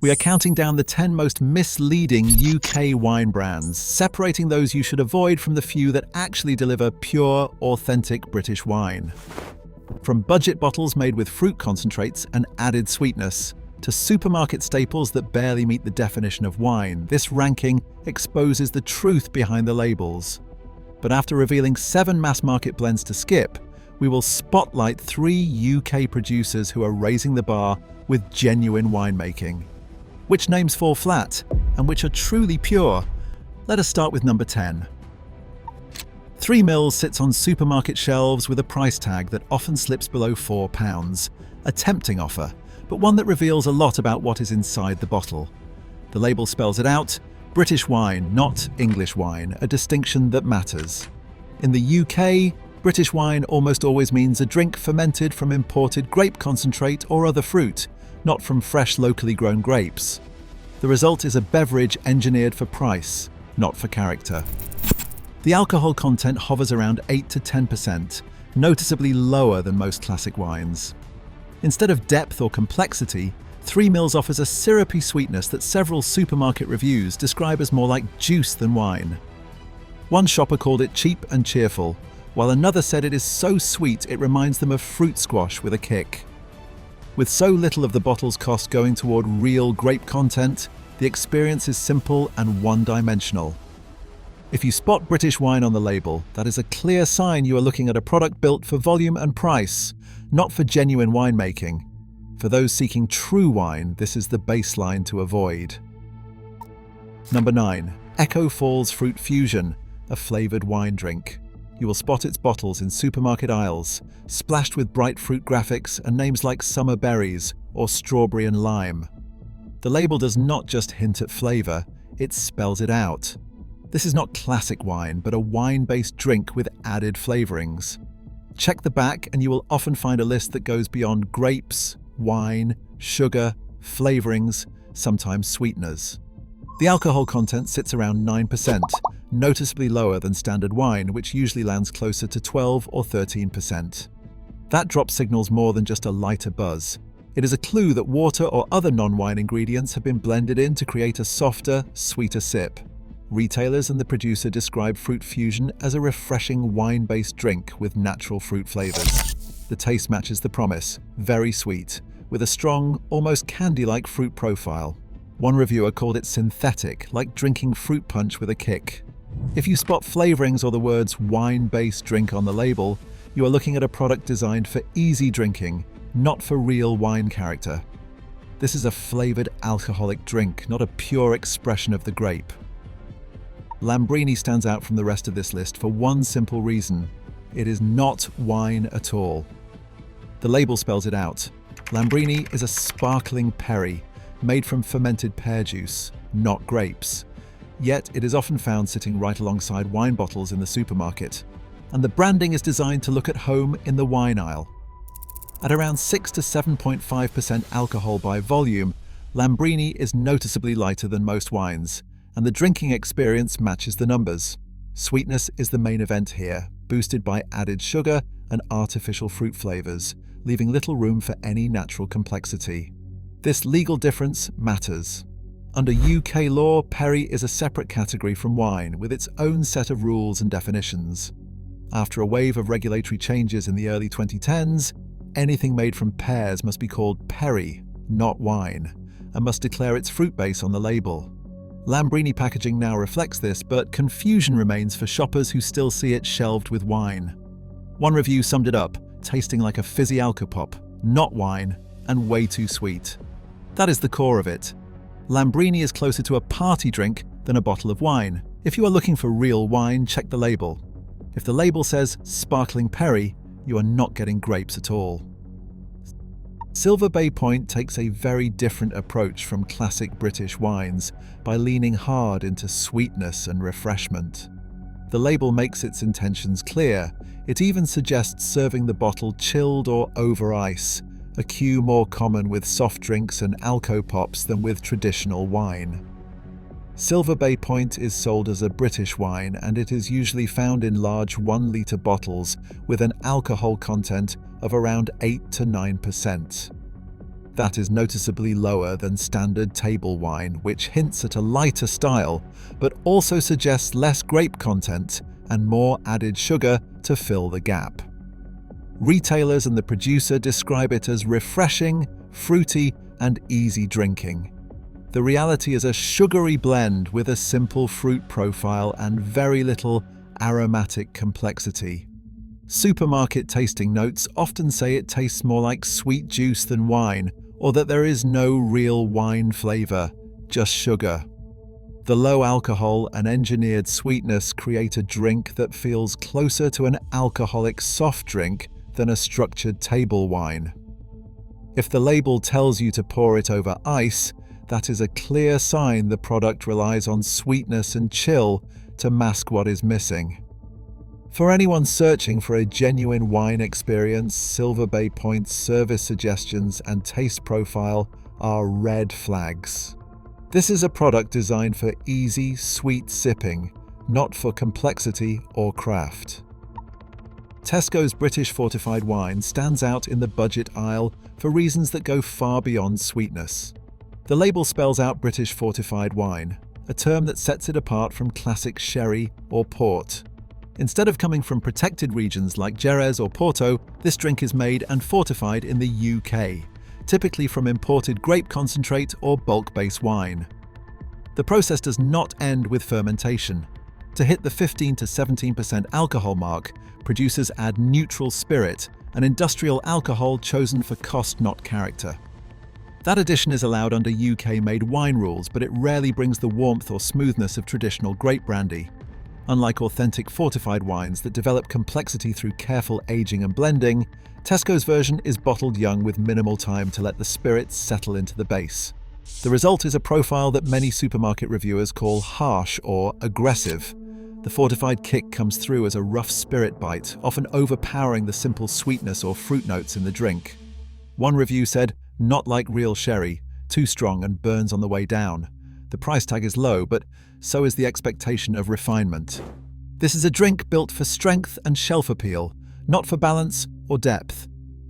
We are counting down the 10 most misleading UK wine brands, separating those you should avoid from the few that actually deliver pure, authentic British wine. From budget bottles made with fruit concentrates and added sweetness, to supermarket staples that barely meet the definition of wine, this ranking exposes the truth behind the labels. But after revealing 7 mass-market blends to skip, we will spotlight 3 UK producers who are raising the bar with genuine winemaking. Which names fall flat, and which are truly pure? Let us start with number 10. 3 Mils sits on supermarket shelves with a price tag that often slips below £4. A tempting offer, but one that reveals a lot about what is inside the bottle. The label spells it out: British wine, not English wine, a distinction that matters. In the UK, British wine almost always means a drink fermented from imported grape concentrate or other fruit, not from fresh locally grown grapes. The result is a beverage engineered for price, not for character. The alcohol content hovers around 8 to 10%, noticeably lower than most classic wines. Instead of depth or complexity, 3 Mils offers a syrupy sweetness that several supermarket reviews describe as more like juice than wine. One shopper called it cheap and cheerful, while another said it is so sweet it reminds them of fruit squash with a kick. With so little of the bottle's cost going toward real grape content, the experience is simple and one-dimensional. If you spot British wine on the label, that is a clear sign you are looking at a product built for volume and price, not for genuine winemaking. For those seeking true wine, this is the baseline to avoid. Number 9. Echo Falls Fruit Fusion, a flavoured wine drink. You will spot its bottles in supermarket aisles, splashed with bright fruit graphics and names like summer berries or strawberry and lime. The label does not just hint at flavour, it spells it out. This is not classic wine, but a wine-based drink with added flavourings. Check the back and you will often find a list that goes beyond grapes, wine, sugar, flavourings, sometimes sweeteners. The alcohol content sits around 9%, noticeably lower than standard wine, which usually lands closer to 12 or 13%. That drop signals more than just a lighter buzz. It is a clue that water or other non-wine ingredients have been blended in to create a softer, sweeter sip. Retailers and the producer describe Fruit Fusion as a refreshing wine-based drink with natural fruit flavors. The taste matches the promise, very sweet, with a strong, almost candy-like fruit profile. One reviewer called it synthetic, like drinking fruit punch with a kick. If you spot flavorings or the words wine-based drink on the label, you are looking at a product designed for easy drinking, not for real wine character. This is a flavored alcoholic drink, not a pure expression of the grape. Lambrini stands out from the rest of this list for one simple reason: it is not wine at all. The label spells it out. Lambrini is a sparkling perry, made from fermented pear juice, not grapes. Yet it is often found sitting right alongside wine bottles in the supermarket, and the branding is designed to look at home in the wine aisle. At around 6 to 7.5% alcohol by volume, Lambrini is noticeably lighter than most wines, and the drinking experience matches the numbers. Sweetness is the main event here, boosted by added sugar and artificial fruit flavors, leaving little room for any natural complexity. This legal difference matters. Under UK law, perry is a separate category from wine, with its own set of rules and definitions. After a wave of regulatory changes in the early 2010s, anything made from pears must be called perry, not wine, and must declare its fruit base on the label. Lambrini packaging now reflects this, but confusion remains for shoppers who still see it shelved with wine. One review summed it up: tasting like a fizzy alcopop, not wine, and way too sweet. That is the core of it. Lambrini is closer to a party drink than a bottle of wine. If you are looking for real wine, check the label. If the label says sparkling perry, you are not getting grapes at all. Silver Bay Point takes a very different approach from classic British wines by leaning hard into sweetness and refreshment. The label makes its intentions clear. It even suggests serving the bottle chilled or over ice, a cue more common with soft drinks and alcopops than with traditional wine. Silver Bay Point is sold as a British wine, and it is usually found in large 1-litre bottles with an alcohol content of around 8 to 9%. That is noticeably lower than standard table wine, which hints at a lighter style, but also suggests less grape content and more added sugar to fill the gap. Retailers and the producer describe it as refreshing, fruity, and easy drinking. The reality is a sugary blend with a simple fruit profile and very little aromatic complexity. Supermarket tasting notes often say it tastes more like sweet juice than wine, or that there is no real wine flavor, just sugar. The low alcohol and engineered sweetness create a drink that feels closer to an alcoholic soft drink than a structured table wine. If the label tells you to pour it over ice, that is a clear sign the product relies on sweetness and chill to mask what is missing. For anyone searching for a genuine wine experience, Silver Bay Point's service suggestions and taste profile are red flags. This is a product designed for easy, sweet sipping, not for complexity or craft. Tesco's British fortified wine stands out in the budget aisle for reasons that go far beyond sweetness. The label spells out British fortified wine, a term that sets it apart from classic sherry or port. Instead of coming from protected regions like Jerez or Porto, this drink is made and fortified in the UK, typically from imported grape concentrate or bulk-based wine. The process does not end with fermentation. To hit the 15 to 17% alcohol mark, producers add neutral spirit, an industrial alcohol chosen for cost, not character. That addition is allowed under UK-made wine rules, but it rarely brings the warmth or smoothness of traditional grape brandy. Unlike authentic fortified wines that develop complexity through careful aging and blending, Tesco's version is bottled young with minimal time to let the spirits settle into the base. The result is a profile that many supermarket reviewers call harsh or aggressive. The fortified kick comes through as a rough spirit bite, often overpowering the simple sweetness or fruit notes in the drink. One review said, "Not like real sherry, too strong and burns on the way down." The price tag is low, but so is the expectation of refinement. This is a drink built for strength and shelf appeal, not for balance or depth.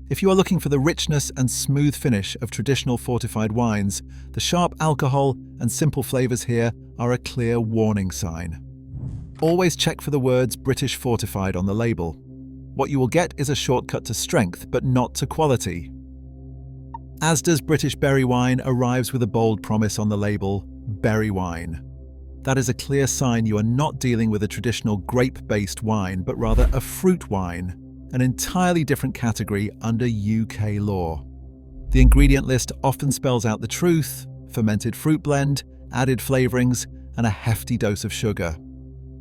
If you are looking for the richness and smooth finish of traditional fortified wines, the sharp alcohol and simple flavors here are a clear warning sign. Always check for the words British fortified on the label. What you will get is a shortcut to strength, but not to quality. Asda's British berry wine arrives with a bold promise on the label, berry wine. That is a clear sign you are not dealing with a traditional grape-based wine, but rather a fruit wine, an entirely different category under UK law. The ingredient list often spells out the truth: fermented fruit blend, added flavorings, and a hefty dose of sugar.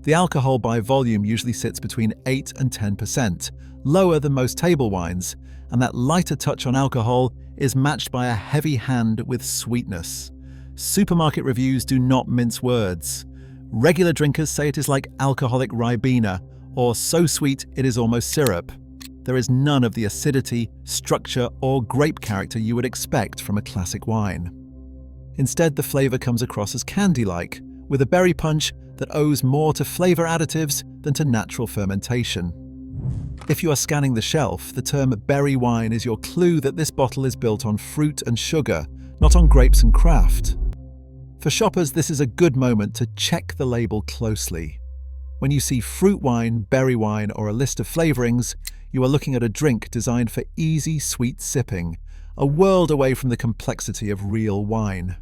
The alcohol by volume usually sits between 8 and 10%, lower than most table wines, and that lighter touch on alcohol is matched by a heavy hand with sweetness. Supermarket reviews do not mince words. Regular drinkers say it is like alcoholic Ribena, or so sweet it is almost syrup. There is none of the acidity, structure, or grape character you would expect from a classic wine. Instead, the flavor comes across as candy-like, with a berry punch that owes more to flavor additives than to natural fermentation. If you are scanning the shelf, the term berry wine is your clue that this bottle is built on fruit and sugar, not on grapes and craft. For shoppers, this is a good moment to check the label closely. When you see fruit wine, berry wine, or a list of flavorings, you are looking at a drink designed for easy, sweet sipping, a world away from the complexity of real wine.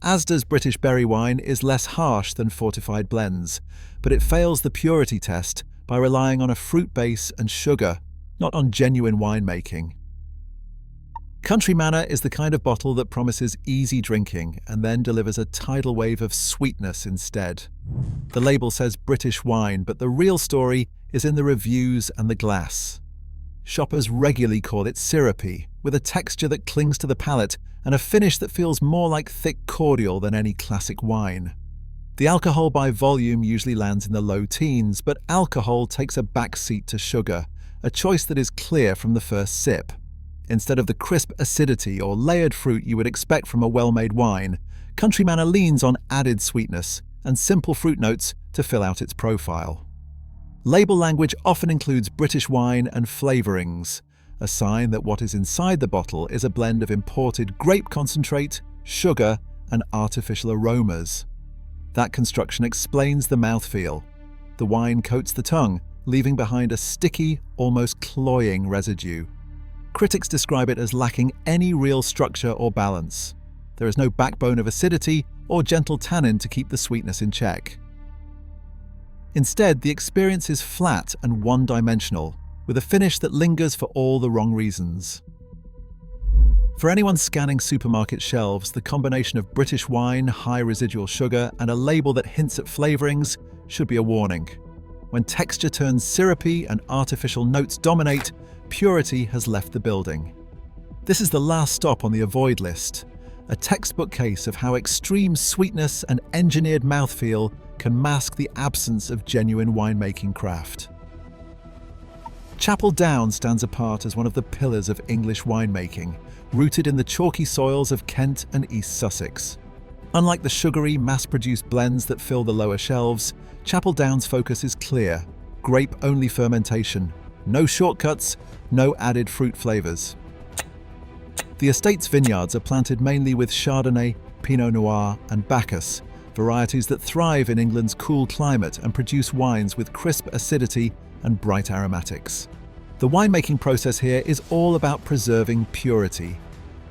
Asda's British berry wine is less harsh than fortified blends, but it fails the purity test by relying on a fruit base and sugar, not on genuine winemaking. Country Manor is the kind of bottle that promises easy drinking and then delivers a tidal wave of sweetness instead. The label says British wine, but the real story is in the reviews and the glass. Shoppers regularly call it syrupy, with a texture that clings to the palate and a finish that feels more like thick cordial than any classic wine. The alcohol by volume usually lands in the low teens, but alcohol takes a backseat to sugar, a choice that is clear from the first sip. Instead of the crisp acidity or layered fruit you would expect from a well-made wine, Country Manor leans on added sweetness and simple fruit notes to fill out its profile. Label language often includes British wine and flavorings, a sign that what is inside the bottle is a blend of imported grape concentrate, sugar, and artificial aromas. That construction explains the mouthfeel. The wine coats the tongue, leaving behind a sticky, almost cloying residue. Critics describe it as lacking any real structure or balance. There is no backbone of acidity or gentle tannin to keep the sweetness in check. Instead, the experience is flat and one-dimensional, with a finish that lingers for all the wrong reasons. For anyone scanning supermarket shelves, the combination of British wine, high residual sugar, and a label that hints at flavorings should be a warning. When texture turns syrupy and artificial notes dominate, purity has left the building. This is the last stop on the avoid list, a textbook case of how extreme sweetness and engineered mouthfeel can mask the absence of genuine winemaking craft. Chapel Down stands apart as one of the pillars of English winemaking, rooted in the chalky soils of Kent and East Sussex. Unlike the sugary, mass-produced blends that fill the lower shelves, Chapel Down's focus is clear: grape-only fermentation, no shortcuts, no added fruit flavors. The estate's vineyards are planted mainly with Chardonnay, Pinot Noir, and Bacchus, varieties that thrive in England's cool climate and produce wines with crisp acidity and bright aromatics. The winemaking process here is all about preserving purity.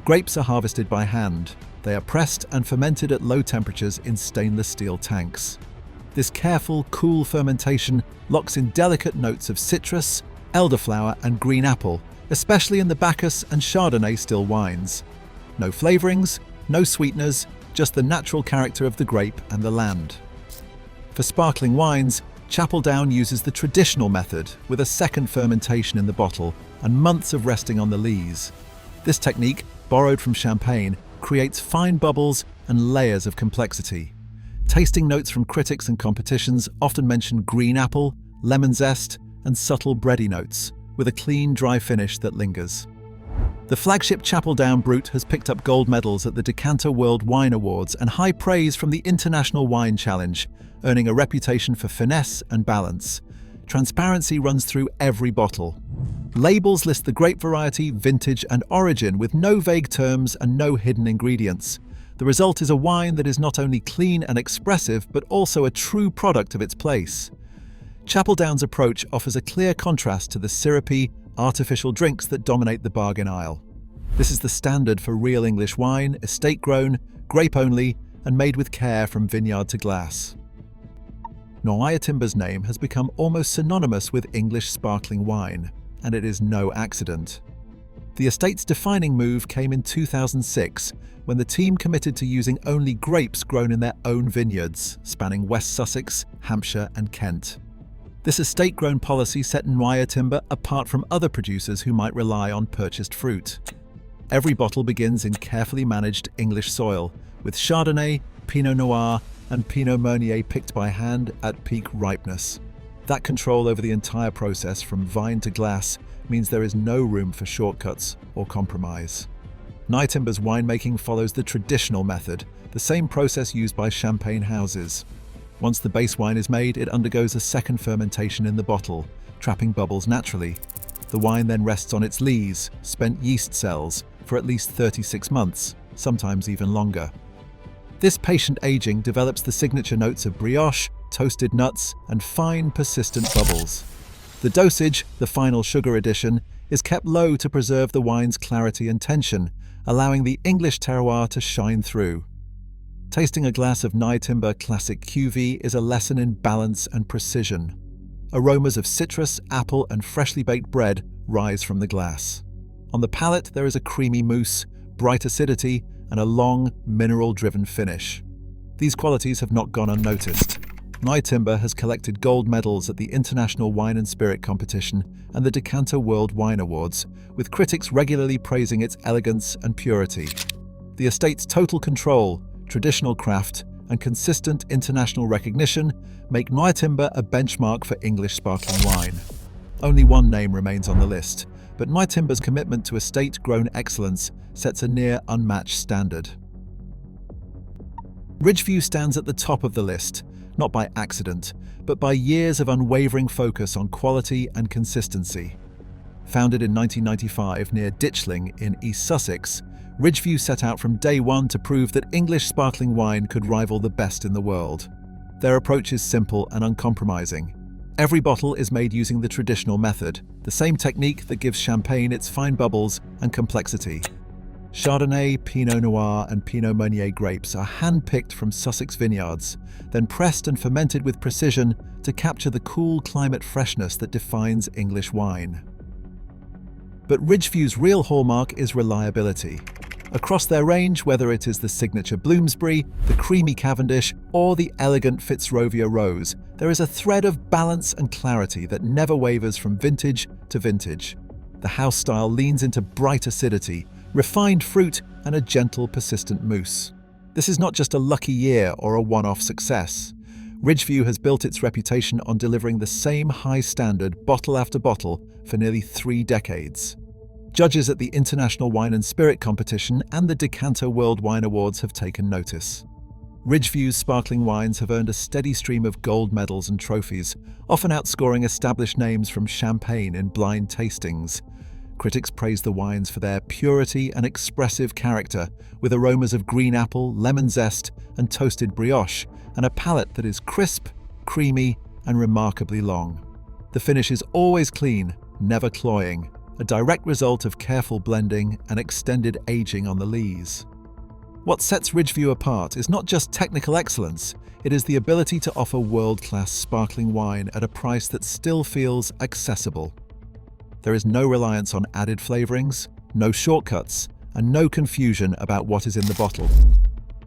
Grapes are harvested by hand. They are pressed and fermented at low temperatures in stainless steel tanks. This careful, cool fermentation locks in delicate notes of citrus, elderflower, and green apple, especially in the Bacchus and Chardonnay still wines. No flavorings, no sweeteners, just the natural character of the grape and the land. For sparkling wines, Chapel Down uses the traditional method with a second fermentation in the bottle and months of resting on the lees. This technique, borrowed from champagne, creates fine bubbles and layers of complexity. Tasting notes from critics and competitions often mention green apple, lemon zest, and subtle bready notes, with a clean, dry finish that lingers. The flagship Chapel Down Brut has picked up gold medals at the Decanter World Wine Awards and high praise from the International Wine Challenge, earning a reputation for finesse and balance. Transparency runs through every bottle. Labels list the grape variety, vintage, and origin with no vague terms and no hidden ingredients. The result is a wine that is not only clean and expressive, but also a true product of its place. Chapel Down's approach offers a clear contrast to the syrupy, artificial drinks that dominate the bargain aisle. This is the standard for real English wine, estate-grown, grape-only, and made with care from vineyard to glass. Nyetimber's name has become almost synonymous with English sparkling wine, and it is no accident. The estate's defining move came in 2006, when the team committed to using only grapes grown in their own vineyards, spanning West Sussex, Hampshire, and Kent. This estate-grown policy set Nyetimber apart from other producers who might rely on purchased fruit. Every bottle begins in carefully managed English soil, with Chardonnay, Pinot Noir, and Pinot Meunier picked by hand at peak ripeness. That control over the entire process from vine to glass means there is no room for shortcuts or compromise. Nyetimber's winemaking follows the traditional method, the same process used by champagne houses. Once the base wine is made, it undergoes a second fermentation in the bottle, trapping bubbles naturally. The wine then rests on its lees, spent yeast cells, for at least 36 months, sometimes even longer. This patient aging develops the signature notes of brioche, toasted nuts, and fine, persistent bubbles. The dosage, the final sugar addition, is kept low to preserve the wine's clarity and tension, allowing the English terroir to shine through. Tasting a glass of Nyetimber Classic Cuvée is a lesson in balance and precision. Aromas of citrus, apple, and freshly baked bread rise from the glass. On the palate, there is a creamy mousse, bright acidity, and a long, mineral-driven finish. These qualities have not gone unnoticed. Nyetimber has collected gold medals at the International Wine and Spirit Competition and the Decanter World Wine Awards, with critics regularly praising its elegance and purity. The estate's total control, traditional craft, and consistent international recognition make Nyetimber a benchmark for English sparkling wine. Only one name remains on the list, but Nyetimber's commitment to estate-grown excellence sets a near-unmatched standard. Ridgeview stands at the top of the list, not by accident, but by years of unwavering focus on quality and consistency. Founded in 1995 near Ditchling in East Sussex, Ridgeview set out from day one to prove that English sparkling wine could rival the best in the world. Their approach is simple and uncompromising. Every bottle is made using the traditional method, the same technique that gives champagne its fine bubbles and complexity. Chardonnay, Pinot Noir and Pinot Meunier grapes are hand-picked from Sussex vineyards, then pressed and fermented with precision to capture the cool climate freshness that defines English wine. But Ridgeview's real hallmark is reliability. Across their range, whether it is the signature Bloomsbury, the creamy Cavendish, or the elegant Fitzrovia Rose, there is a thread of balance and clarity that never wavers from vintage to vintage. The house style leans into bright acidity, refined fruit, and a gentle, persistent mousse. This is not just a lucky year or a one-off success. Ridgeview has built its reputation on delivering the same high standard bottle after bottle for nearly 3 decades. Judges at the International Wine and Spirit Competition and the Decanter World Wine Awards have taken notice. Ridgeview's sparkling wines have earned a steady stream of gold medals and trophies, often outscoring established names from champagne in blind tastings. Critics praise the wines for their purity and expressive character, with aromas of green apple, lemon zest, and toasted brioche, and a palate that is crisp, creamy, and remarkably long. The finish is always clean, never cloying, a direct result of careful blending and extended aging on the lees. What sets Ridgeview apart is not just technical excellence, it is the ability to offer world-class sparkling wine at a price that still feels accessible. There is no reliance on added flavorings, no shortcuts, and no confusion about what is in the bottle.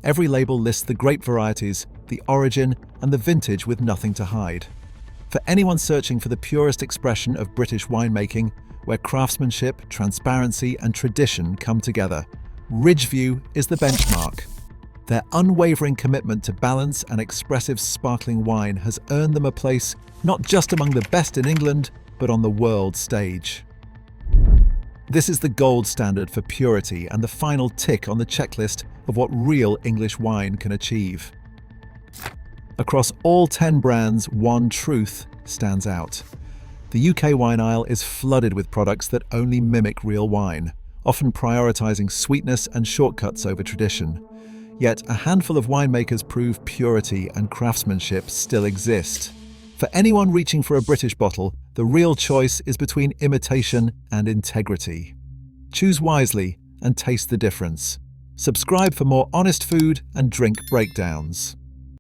Every label lists the grape varieties, the origin, and the vintage with nothing to hide. For anyone searching for the purest expression of British winemaking, where craftsmanship, transparency, and tradition come together, Ridgeview is the benchmark. Their unwavering commitment to balance and expressive sparkling wine has earned them a place not just among the best in England, but on the world stage. This is the gold standard for purity and the final tick on the checklist of what real English wine can achieve. Across all 10 brands, one truth stands out. The UK wine aisle is flooded with products that only mimic real wine, often prioritizing sweetness and shortcuts over tradition. Yet a handful of winemakers prove purity and craftsmanship still exist. For anyone reaching for a British bottle, the real choice is between imitation and integrity. Choose wisely and taste the difference. Subscribe for more honest food and drink breakdowns.